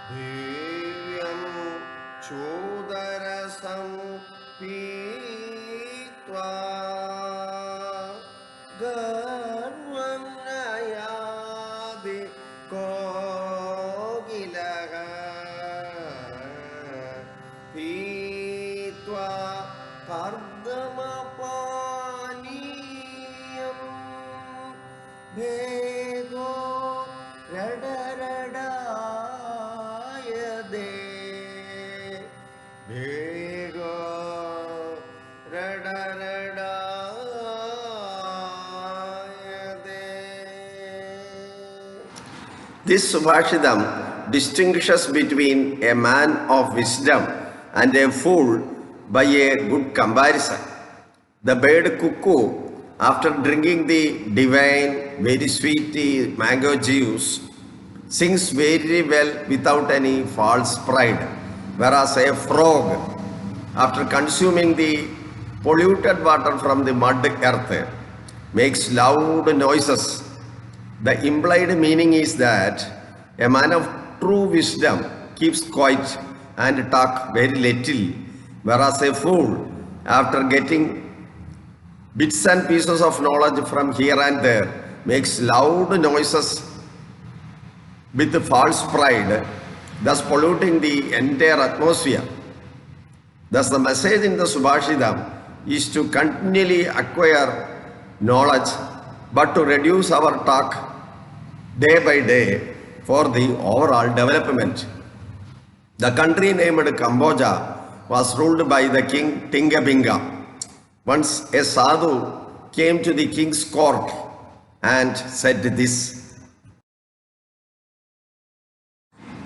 Divyam Chootharasam Peethva Garvam Nayadi Kogilaga Peethva Kardamapaniyam Bhego Rada This Subhashitam distinguishes between a man of wisdom and a fool by a good comparison. The bird cuckoo, after drinking the divine, very sweet mango juice, sings very well without any false pride, whereas a frog, after consuming the polluted water from the mud earth, makes loud noises. The implied meaning is that a man of true wisdom keeps quiet and talk very little, whereas a fool, after getting bits and pieces of knowledge from here and there, makes loud noises with false pride, thus polluting the entire atmosphere. Thus the message in the Subhashitam is to continually acquire knowledge, but to reduce our talk day by day for the overall development. The country named Cambodia was ruled by the king Tingabinga. Once a sadhu came to the king's court and said this: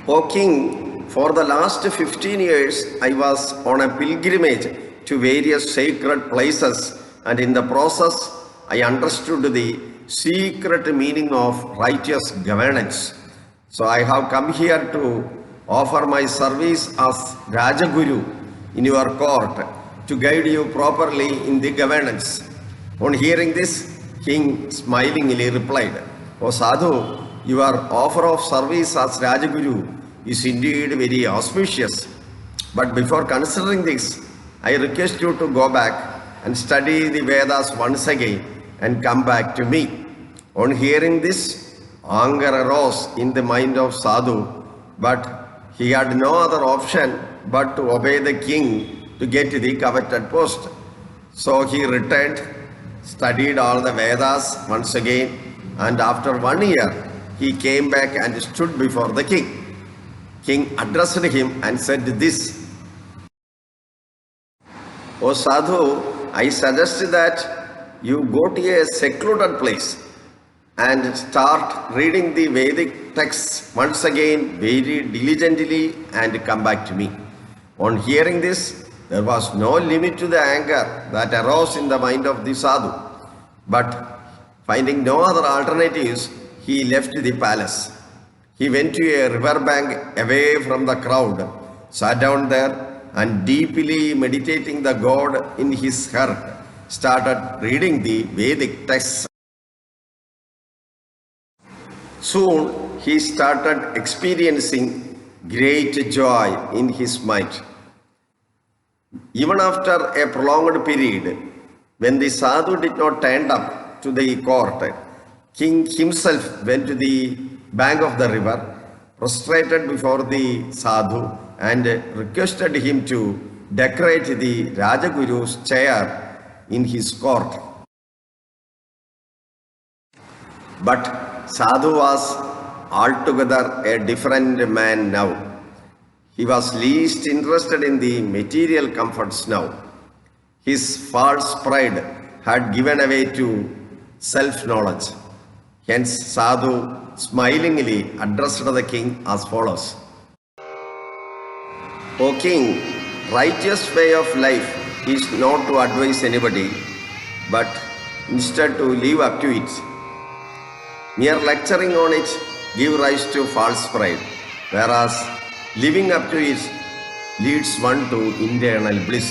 "O king, for the last 15 years I was on a pilgrimage to various sacred places, and in the process I understood the secret meaning of righteous governance. So I have come here to offer my service as Rajaguru in your court to guide you properly in the governance." On hearing this, king smilingly replied, "O Sadhu, your offer of service as Rajaguru is indeed very auspicious. But before considering this, I request you to go back and study the Vedas once again and come back to me." On hearing this, anger arose in the mind of Sadhu, but he had no other option but to obey the king to get the coveted post. So he returned, studied all the Vedas once again, and after 1 year, he came back and stood before the king. King addressed him and said this: "O Sadhu, I suggest that you go to a secluded place and start reading the Vedic texts once again very diligently and come back to me." On hearing this, there was no limit to the anger that arose in the mind of the sadhu. But finding no other alternatives, he left the palace. He went to a river bank away from the crowd, sat down there, and deeply meditating the God in his heart, started reading the Vedic texts. Soon he started experiencing great joy in his mind. Even after a prolonged period, when the sadhu did not turn up to the court, king himself went to the bank of the river, prostrated before the sadhu, and requested him to decorate the Rajaguru's chair in his court. But Sadhu was altogether a different man now. He was least interested in the material comforts now. His false pride had given way to self-knowledge. Hence Sadhu smilingly addressed the king as follows: "O king, righteous way of life is not to advise anybody, but instead to live up to it. Mere lecturing on it gives rise to false pride, whereas living up to it leads one to internal bliss.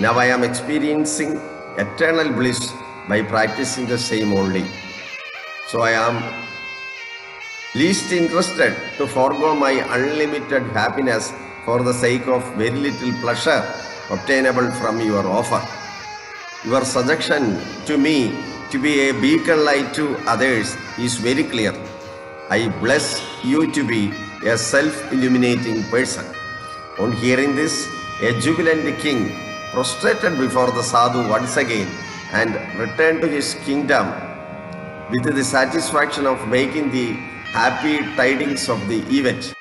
Now I am experiencing eternal bliss by practicing the same only. So I am least interested to forego my unlimited happiness for the sake of very little pleasure obtainable from your offer. Your suggestion to me to be a beacon light to others is very clear. I bless you to be a self-illuminating person. On hearing this, a jubilant king prostrated before the sadhu once again and returned to his kingdom with the satisfaction of making the happy tidings of the event.